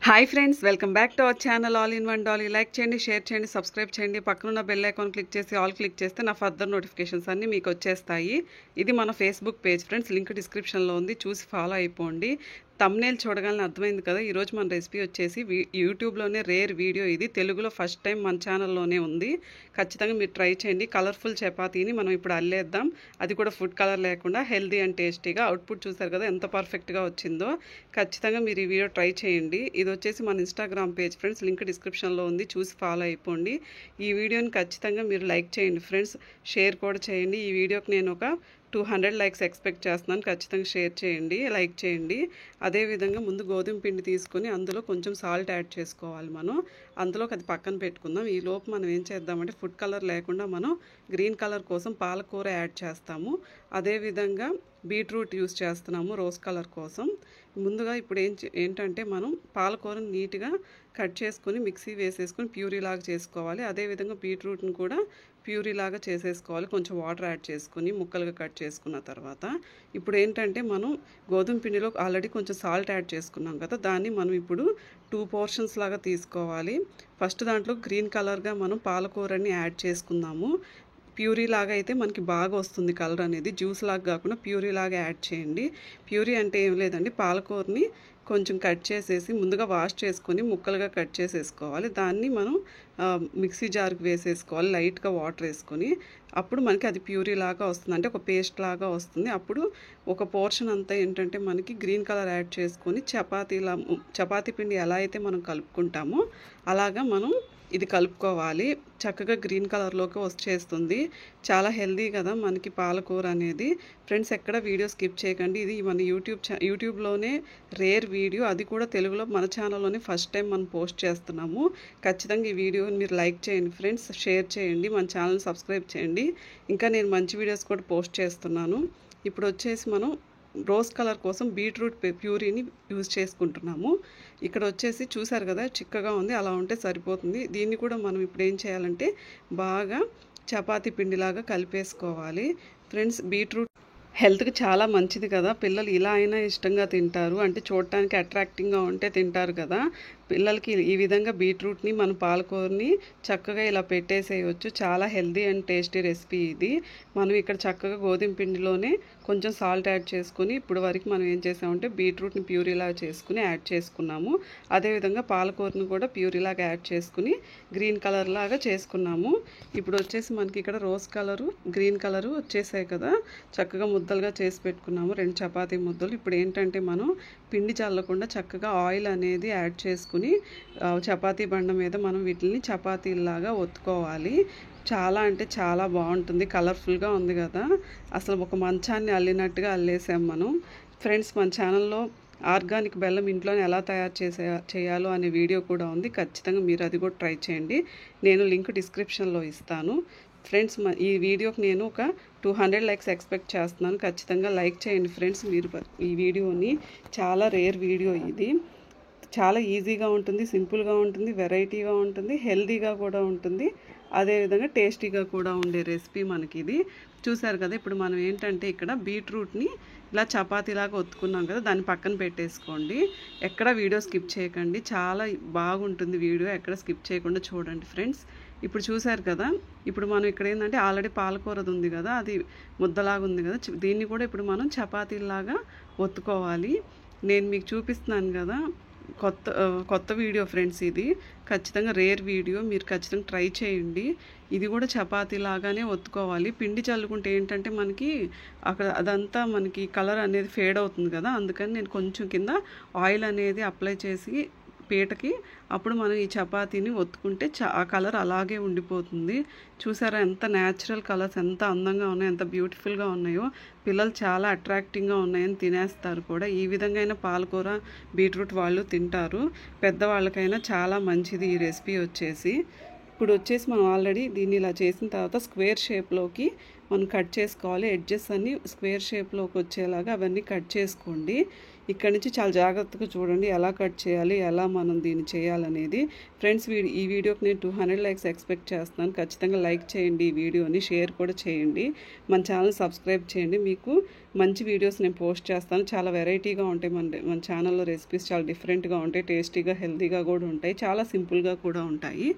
Hi friends, welcome back to our channel all in one Dolly. Like చేయండి, share చేయండి, subscribe చేయండి. పక్కనున్న bell icon click చేసి all click చేస్తే నా ఫర్దర్ నోటిఫికేషన్స్ అన్నీ మీకు వచ్చేస్తాయి. ఇది మన ఫేస్బుక్ పేజ్ ఫ్రెండ్స్, లింక్ డిస్క్రిప్షన్లో ఉంది, చూసి ఫాలో అయిపోండి. తమ్నేల్ చూడగానే అర్థమైంది కదా. ఈరోజు మన రెసిపీ వచ్చేసి యూట్యూబ్లోనే రేర్ వీడియో. ఇది తెలుగులో ఫస్ట్ టైం మన ఛానల్లోనే ఉంది. ఖచ్చితంగా మీరు ట్రై చేయండి. కలర్ఫుల్ చపాతీని మనం ఇప్పుడు అల్లేద్దాం, అది కూడా ఫుడ్ కలర్ లేకుండా హెల్దీ అండ్ టేస్టీగా. అవుట్పుట్ చూసారు కదా ఎంత పర్ఫెక్ట్గా వచ్చిందో. ఖచ్చితంగా మీరు ఈ వీడియో ట్రై చేయండి. ఇది వచ్చేసి మన ఇన్స్టాగ్రామ్ పేజ్ ఫ్రెండ్స్, లింక్ డిస్క్రిప్షన్లో ఉంది, చూసి ఫాలో అయిపోండి. ఈ వీడియోని ఖచ్చితంగా మీరు లైక్ చేయండి ఫ్రెండ్స్, షేర్ కూడా చేయండి. ఈ వీడియోకి నేను ఒక 200 లైక్స్ ఎక్స్పెక్ట్ చేస్తున్నాను. ఖచ్చితంగా షేర్ చేయండి, లైక్ చేయండి. అదేవిధంగా ముందు గోధుమ పిండి తీసుకొని అందులో కొంచెం సాల్ట్ యాడ్ చేసుకోవాలి. మనం అందులోకి అది పక్కన పెట్టుకుందాం. ఈ లోపు మనం ఏం చేద్దామంటే ఫుడ్ కలర్ లేకుండా మనం గ్రీన్ కలర్ కోసం పాలకూర యాడ్ చేస్తాము. అదేవిధంగా బీట్రూట్ యూస్ చేస్తున్నాము రోజ్ కలర్ కోసం. ముందుగా ఇప్పుడు ఏంటంటే మనం పాలకూరని నీట్గా కట్ చేసుకొని మిక్సీ వేసేసుకొని ప్యూరీ లాగా చేసుకోవాలి. అదేవిధంగా బీట్రూట్ని కూడా ప్యూరీ లాగా చేసేసుకోవాలి, కొంచెం వాటర్ యాడ్ చేసుకొని ముక్కలుగా కట్ చేసుకున్న తర్వాత. ఇప్పుడు ఏంటంటే మనం గోధుమ పిండిలో ఆల్రెడీ కొంచెం సాల్ట్ యాడ్ చేసుకున్నాం కదా, దాన్ని మనం ఇప్పుడు 2 పోర్షన్స్ లాగా తీసుకోవాలి. ఫస్ట్ దాంట్లో గ్రీన్ కలర్గా మనం పాలకూరని యాడ్ చేసుకుందాము. ప్యూరీ లాగా అయితే మనకి బాగా వస్తుంది కలర్ అనేది, జ్యూస్ లాగా కాకుండా ప్యూరీ లాగా యాడ్ చేయండి. ప్యూరీ అంటే ఏం లేదండి, పాలకూరని కొంచెం కట్ చేసేసి ముందుగా వాష్ చేసుకొని ముక్కలుగా కట్ చేసేసుకోవాలి. దాన్ని మనం మిక్సీ జార్కి వేసేసుకోవాలి, లైట్గా వాటర్ వేసుకొని. అప్పుడు మనకి అది ప్యూరీ లాగా వస్తుంది, అంటే ఒక పేస్ట్ లాగా వస్తుంది. అప్పుడు ఒక పోర్షన్ అంతా ఏంటంటే మనకి గ్రీన్ కలర్ యాడ్ చేసుకొని చపాతీ పిండి ఎలా అయితే మనం కలుపుకుంటామో అలాగా మనం ఇది కలుపుకోవాలి. చక్కగా గ్రీన్ కలర్లోకి వచ్చేస్తుంది. చాలా హెల్దీ కదా మనకి పాలకూర అనేది. ఫ్రెండ్స్, ఎక్కడ వీడియో స్కిప్ చేయకండి. ఇది మన యూట్యూబ్లోనే రేర్ వీడియో, అది కూడా తెలుగులో మన ఛానల్లోనే ఫస్ట్ టైం మనం పోస్ట్ చేస్తున్నాము. ఖచ్చితంగా ఈ వీడియోని మీరు లైక్ చేయండి ఫ్రెండ్స్, షేర్ చేయండి, మన ఛానల్ సబ్స్క్రైబ్ చేయండి. ఇంకా నేను మంచి వీడియోస్ కూడా పోస్ట్ చేస్తున్నాను. ఇప్పుడు వచ్చేసి మనం రోజ్ కలర్ కోసం బీట్రూట్ ప్యూరీని యూజ్ చేసుకుంటున్నాము. ఇక్కడ వచ్చేసి చూసారు కదా చిక్కగా ఉంది, అలా ఉంటే సరిపోతుంది. దీన్ని కూడా మనం ఇప్పుడు ఏం చేయాలంటే బాగా చపాతీ పిండిలాగా కలిపేసుకోవాలి. ఫ్రెండ్స్, బీట్రూట్ హెల్త్కి చాలా మంచిది కదా. పిల్లలు ఇలా అయినా ఇష్టంగా తింటారు, అంటే చూడటానికి అట్రాక్టింగ్గా ఉంటే తింటారు కదా. పిల్లలకి ఈ విధంగా బీట్రూట్ని మన పాలకూరని చక్కగా ఇలా పెట్టేసేయచ్చు. చాలా హెల్దీ అండ్ టేస్టీ రెసిపీ ఇది. మనం ఇక్కడ చక్కగా గోధుమ పిండిలోనే కొంచెం సాల్ట్ యాడ్ చేసుకుని ఇప్పుడు వరకు మనం ఏం చేసామంటే బీట్రూట్ని ప్యూరీలాగా చేసుకుని యాడ్ చేసుకున్నాము. అదేవిధంగా పాలకూరని కూడా ప్యూరీలాగా యాడ్ చేసుకుని గ్రీన్ కలర్ లాగా చేసుకున్నాము. ఇప్పుడు వచ్చేసి మనకి ఇక్కడ రోజ్ కలరు గ్రీన్ కలరు వచ్చేసాయి కదా, చక్కగా ముద్దలుగా చేసి పెట్టుకున్నాము 2 చపాతీ ముద్దలు. ఇప్పుడు ఏంటంటే మనం పిండి చల్లకుండా చక్కగా ఆయిల్ అనేది యాడ్ చేసుకుని చపాతీ బండ మీద మనం వీటిని చపాతీలాగా ఒత్తుకోవాలి. చాలా అంటే చాలా బాగుంటుంది, కలర్ఫుల్గా ఉంది కదా. అసలు ఒక మంచాన్ని అల్లినట్టుగా అల్లేసాం మనం. ఫ్రెండ్స్, మన ఛానల్లో ఆర్గానిక్ బెల్లం ఇంట్లోనే ఎలా తయారు చేయాలో అనే వీడియో కూడా ఉంది. ఖచ్చితంగా మీరు అది కూడా ట్రై చేయండి. నేను లింక్ డిస్క్రిప్షన్లో ఇస్తాను. ఫ్రెండ్స్, ఈ వీడియోకి నేను ఒక 200 లైక్స్ ఎక్స్పెక్ట్ చేస్తున్నాను. ఖచ్చితంగా లైక్ చేయండి ఫ్రెండ్స్ మీరు ఈ వీడియోని. చాలా రేర్ వీడియో ఇది. చాలా ఈజీగా ఉంటుంది, సింపుల్గా ఉంటుంది, వెరైటీగా ఉంటుంది, హెల్తీగా కూడా ఉంటుంది, అదేవిధంగా టేస్టీగా కూడా ఉండే రెసిపీ మనకి ఇది. చూసారు కదా. ఇప్పుడు మనం ఏంటంటే ఇక్కడ బీట్రూట్ని ఇలా చపాతీలాగా ఒత్తుకున్నాం కదా, దాన్ని పక్కన పెట్టేసుకోండి. ఎక్కడ వీడియో స్కిప్ చేయకండి, చాలా బాగుంటుంది వీడియో, ఎక్కడ స్కిప్ చేయకుండా చూడండి ఫ్రెండ్స్. ఇప్పుడు చూసారు కదా. ఇప్పుడు మనం ఇక్కడ ఏంటంటే ఆల్రెడీ పాలకూరది ఉంది కదా, అది ముద్దలాగా ఉంది కదా, దీన్ని కూడా ఇప్పుడు మనం చపాతీలాగా ఒత్తుకోవాలి. నేను మీకు చూపిస్తున్నాను కదా, కొత్త వీడియో ఫ్రెండ్స్ ఇది. ఖచ్చితంగా రేర్ వీడియో, మీరు ఖచ్చితంగా ట్రై చేయండి. ఇది కూడా చపాతీ లాగానే ఒత్తుకోవాలి. పిండి చల్లుకుంటే ఏంటంటే మనకి అక్కడ అదంతా మనకి కలర్ అనేది ఫేడ్ అవుతుంది కదా, అందుకని నేను కొంచెం కింద ఆయిల్ అనేది అప్లై చేసి పీటకి అప్పుడు మనం ఈ చపాతీని ఒత్తుకుంటే ఆ కలర్ అలాగే ఉండిపోతుంది. చూసారా ఎంత న్యాచురల్ కలర్స్, ఎంత అందంగా ఉన్నాయో, ఎంత బ్యూటిఫుల్గా ఉన్నాయో. పిల్లలు చాలా అట్రాక్టింగ్గా ఉన్నాయని తినేస్తారు కూడా. ఈ విధంగా అయినా పాలకూర బీట్రూట్ వాళ్ళు తింటారు. పెద్దవాళ్ళకైనా చాలా మంచిది ఈ రెసిపీ వచ్చేసి. ఇప్పుడు వచ్చేసి మనం ఆల్రెడీ దీన్ని ఇలా చేసిన తర్వాత స్క్వేర్ షేప్లోకి మనం కట్ చేసుకోవాలి. ఎడ్జెస్ అన్నీ స్క్వేర్ షేప్లోకి వచ్చేలాగా అవన్నీ కట్ చేసుకోండి. ఇక్కడ నుంచి చాలా జాగ్రత్తగా చూడండి ఎలా కట్ చేయాలి, ఎలా మనం దీన్ని చేయాలనేది. ఫ్రెండ్స్ ఈ వీడియోకి నేను 200 లైక్స్ ఎక్స్పెక్ట్ చేస్తున్నాను. ఖచ్చితంగా లైక్ చేయండి ఈ వీడియోని, షేర్ కూడా చేయండి, మన ఛానల్ సబ్స్క్రైబ్ చేయండి. మీకు మంచి వీడియోస్ నేను పోస్ట్ చేస్తాను. చాలా వెరైటీగా ఉంటాయి మన ఛానల్లో రెసిపీస్, చాలా డిఫరెంట్గా ఉంటాయి, టేస్టీగా హెల్తీగా కూడా ఉంటాయి, చాలా సింపుల్గా కూడా ఉంటాయి.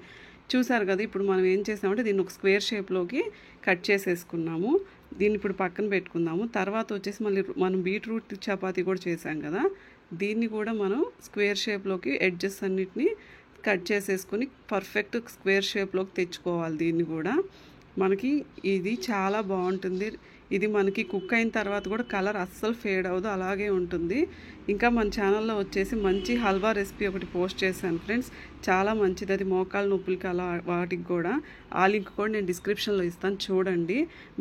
చూసారు కదా, ఇప్పుడు మనం ఏం చేసామంటే దీన్ని ఒక స్క్వేర్ షేప్లోకి కట్ చేసేసుకున్నాము. దీన్ని ఇప్పుడు పక్కన పెట్టుకుందాము. తర్వాత వచ్చేసి మళ్ళీ మనం బీట్రూట్ చపాతీ కూడా చేసాం కదా, దీన్ని కూడా మనం స్క్వేర్ షేప్లోకి ఎడ్జెస్ అన్నిటిని కట్ చేసేసుకొని పర్ఫెక్ట్ స్క్వేర్ షేప్లోకి తెచ్చుకోవాలి. దీన్ని కూడా మనకి ఇది చాలా బాగుంటుంది. ఇది మనకి కుక్ అయిన తర్వాత కూడా కలర్ అస్సలు ఫేడ్ అవ్వదు, అలాగే ఉంటుంది. ఇంకా మన ఛానల్లో వచ్చేసి మంచి హల్వా రెసిపీ ఒకటి పోస్ట్ చేశాను ఫ్రెండ్స్, చాలా మంచిది. అది మోకాళ్ళ నొప్పులకి అలా వాటికి కూడా. ఆ లింక్ కూడా నేను డిస్క్రిప్షన్లో ఇస్తాను, చూడండి.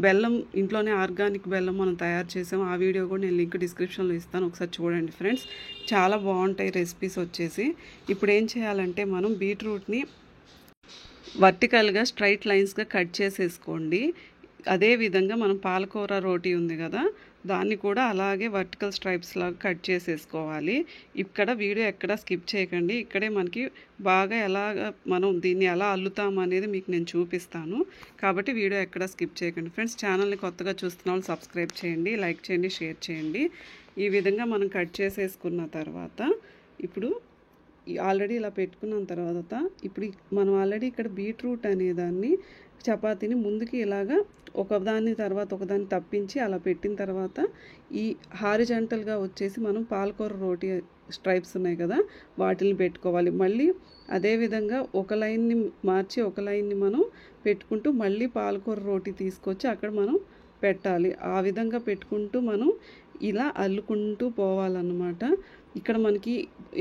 బెల్లం ఇంట్లోనే ఆర్గానిక్ బెల్లం మనం తయారు చేసాం, ఆ వీడియో కూడా నేను లింక్ డిస్క్రిప్షన్లో ఇస్తాను, ఒకసారి చూడండి ఫ్రెండ్స్. చాలా బాగుంటాయి రెసిపీస్ వచ్చేసి. ఇప్పుడు ఏం చేయాలంటే మనం బీట్రూట్ని వర్టికల్గా స్ట్రైట్ లైన్స్గా కట్ చేసేసుకోండి. అదేవిధంగా మనం పాలకూర రోటీ ఉంది కదా, దాన్ని కూడా అలాగే వర్టికల్ స్ట్రైప్స్ లాగా కట్ చేసేసుకోవాలి. ఇక్కడ వీడియో ఎక్కడ స్కిప్ చేయకండి, ఇక్కడే మనకి బాగా మనం దీన్ని ఎలా అల్లుతాం అనేది మీకు నేను చూపిస్తాను, కాబట్టి వీడియో ఎక్కడ స్కిప్ చేయకండి ఫ్రెండ్స్. ఛానల్ని కొత్తగా చూస్తున్న వాళ్ళు సబ్స్క్రైబ్ చేయండి, లైక్ చేయండి, షేర్ చేయండి. ఈ విధంగా మనం కట్ చేసేసుకున్న తర్వాత ఇప్పుడు ఆల్రెడీ ఇలా పెట్టుకున్న తర్వాత ఇప్పుడు మనం ఆల్రెడీ ఇక్కడ బీట్రూట్ అనేదాన్ని చపాతీని ముందుకి ఇలాగా ఒకదాని తర్వాత ఒకదాన్ని తప్పించి అలా పెట్టిన తర్వాత ఈ హారిజంటల్గా వచ్చేసి మనం పాలకూర రోటీ స్ట్రైప్స్ ఉన్నాయి కదా, వాటిని పెట్టుకోవాలి. మళ్ళీ అదేవిధంగా ఒక లైన్ని మార్చి ఒక లైన్ని మనం పెట్టుకుంటూ మళ్ళీ పాలకూర రోటీ తీసుకొచ్చి అక్కడ మనం పెట్టాలి. ఆ విధంగా పెట్టుకుంటూ మనం ఇలా అల్లుకుంటూ పోవాలన్నమాట. ఇక్కడ మనకి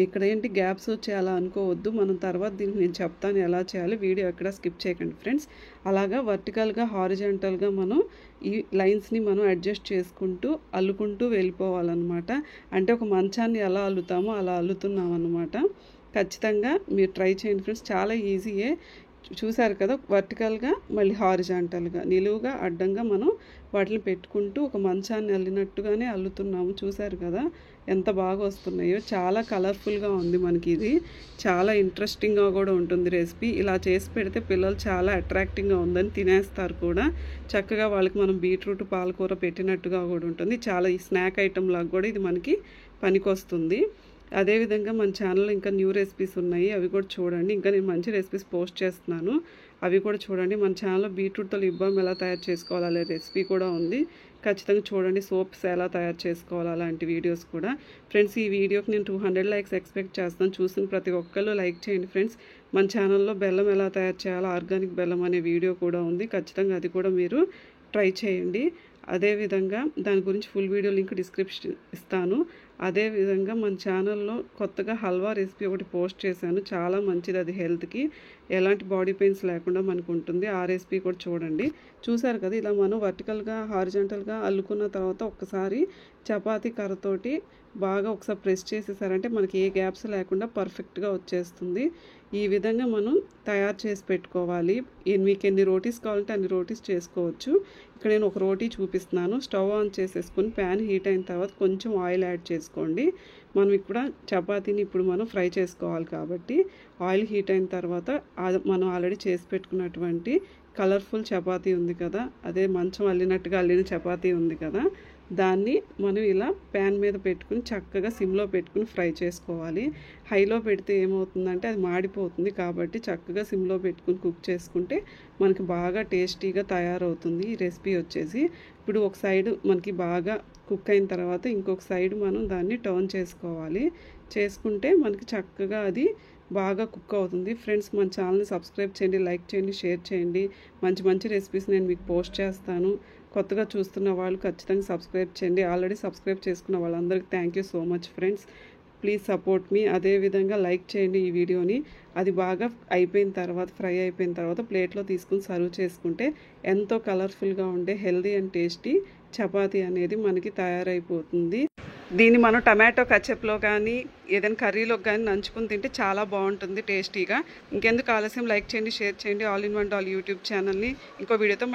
ఇక్కడ ఏంటి గ్యాప్స్ వచ్చే అలా అనుకోవద్దు, మనం తర్వాత దీనికి నేను చెప్తాను ఎలా చేయాలి, వీడియో ఎక్కడ స్కిప్ చేయకండి ఫ్రెండ్స్. అలాగా వర్టికల్గా హారిజంటల్గా మనం ఈ లైన్స్ని మనం అడ్జస్ట్ చేసుకుంటూ అల్లుకుంటూ వెళ్ళిపోవాలన్నమాట. అంటే ఒక మంచాన్ని ఎలా అల్లుతామో అలా అల్లుతున్నాం అన్నమాట. ఖచ్చితంగా మీరు ట్రై చేయండి ఫ్రెండ్స్, చాలా ఈజీయే. చూసారు కదా, వర్టికల్గా మళ్ళీ హారిజాంటల్గా నిలువుగా అడ్డంగా మనం వాటిని పెట్టుకుంటూ ఒక మంచాన్ని అల్లినట్టుగానే అల్లుతున్నాము. చూసారు కదా ఎంత బాగా వస్తున్నాయో, చాలా కలర్ఫుల్గా ఉంది మనకి. ఇది చాలా ఇంట్రెస్టింగ్గా కూడా ఉంటుంది రెసిపీ. ఇలా చేసి పెడితే పిల్లలు చాలా అట్రాక్టింగ్గా ఉందని తినేస్తారు కూడా. చక్కగా వాళ్ళకి మనం బీట్రూట్ పాలకూర పెట్టినట్టుగా కూడా ఉంటుంది. చాలా ఈ స్నాక్ ఐటమ్ లాగా కూడా ఇది మనకి పనికొస్తుంది. అదేవిధంగా మన ఛానల్లో ఇంకా న్యూ రెసిపీస్ ఉన్నాయి, అవి కూడా చూడండి. ఇంకా నేను మంచి రెసిపీస్ పోస్ట్ చేస్తున్నాను, అవి కూడా చూడండి. మన ఛానల్లో బీట్రూట్తో లిప్ బామ్ ఎలా తయారు చేసుకోవాలి అనే రెసిపీ కూడా ఉంది, ఖచ్చితంగా చూడండి. సోప్స్ ఎలా తయారు చేసుకోవాలి అలాంటి వీడియోస్ కూడా. ఫ్రెండ్స్ ఈ వీడియోకి నేను 200 లైక్స్ ఎక్స్పెక్ట్ చేస్తాను, చూసిన ప్రతి ఒక్కళ్ళు లైక్ చేయండి ఫ్రెండ్స్. మన ఛానల్లో బెల్లం ఎలా తయారు చేయాలో ఆర్గానిక్ బెల్లం అనే వీడియో కూడా ఉంది, ఖచ్చితంగా అది కూడా మీరు ట్రై చేయండి. అదేవిధంగా దాని గురించి ఫుల్ వీడియో లింక్ డిస్క్రిప్షన్ ఇస్తాను. అదేవిధంగా మన ఛానల్లో కొత్తగా హల్వా రెసిపీ ఒకటి పోస్ట్ చేశాను, చాలా మంచిది, అది హెల్త్కి ఎలాంటి బాడీ పెయిన్స్ లేకుండా మనకు ఉంటుంది. ఆ రెసిపీ కూడా చూడండి. చూసారు కదా, ఇలా మనం వర్టికల్గా హారిజంటల్గా అల్లుకున్న తర్వాత ఒక్కసారి చపాతీ కర్రతోటి బాగా ఒకసారి ప్రెస్ చేసేసారంటే మనకి ఏ గ్యాప్స్ లేకుండా పర్ఫెక్ట్గా వచ్చేస్తుంది. ఈ విధంగా మనం తయారు చేసి పెట్టుకోవాలి. మీకు ఎన్ని రోటీస్ కావాలంటే అన్ని రోటీస్ చేసుకోవచ్చు. ఇక్కడ నేను ఒక రోటీ చూపిస్తున్నాను. స్టవ్ ఆన్ చేసేసుకొని ప్యాన్ హీట్ అయిన తర్వాత కొంచెం ఆయిల్ యాడ్ చేసుకోండి. మనం ఇక్కడ చపాతీని ఇప్పుడు మనం ఫ్రై చేసుకోవాలి కాబట్టి ఆయిల్ హీట్ అయిన తర్వాత మనం ఆల్రెడీ చేసి పెట్టుకున్నటువంటి కలర్ఫుల్ చపాతీ ఉంది కదా, అదే మంచం అల్లినట్టుగా అల్లిన చపాతీ ఉంది కదా, దాన్ని మనం ఇలా ప్యాన్ మీద పెట్టుకుని చక్కగా సిమ్లో పెట్టుకుని ఫ్రై చేసుకోవాలి. హైలో పెడితే ఏమవుతుందంటే అది మాడిపోతుంది, కాబట్టి చక్కగా సిమ్లో పెట్టుకుని కుక్ చేసుకుంటే మనకి బాగా టేస్టీగా తయారవుతుంది ఈ రెసిపీ వచ్చేసి. ఇప్పుడు ఒక సైడ్ మనకి బాగా కుక్ అయిన తర్వాత ఇంకొక సైడ్ మనం దాన్ని టర్న్ చేసుకోవాలి. చేసుకుంటే మనకి చక్కగా అది బాగా కుక్ అవుతుంది. ఫ్రెండ్స్ మన ఛానల్ని సబ్స్క్రైబ్ చేయండి, లైక్ చేయండి, షేర్ చేయండి. మంచి మంచి రెసిపీస్ నేను మీకు పోస్ట్ చేస్తాను. కొత్తగా చూస్తున్న వాళ్ళు ఖచ్చితంగా సబ్స్క్రైబ్ చేయండి. ఆల్రెడీ సబ్స్క్రైబ్ చేసుకున్న వాళ్ళందరికీ thank you so much friends, please support me. అదేవిధంగా లైక్ చేయండి ఈ వీడియోని. అది బాగా అయిపోయిన తర్వాత ఫ్రై అయిపోయిన తర్వాత ప్లేట్లో తీసుకుని సర్వ్ చేసుకుంటే ఎంతో కలర్ఫుల్గా ఉండే హెల్దీ అండ్ టేస్టీ చపాతీ అనేది మనకి తయారైపోతుంది. దీన్ని మనం టమాటో కచప్లో కానీ ఏదైనా కర్రీలోకి కానీ నంచుకుని తింటే చాలా బాగుంటుంది టేస్టీగా. ఇంకెందుకు ఆలస్యం, లైక్ చేయండి, షేర్ చేయండి. All in one doll YouTube ఛానల్ని ఇంకో వీడియోతో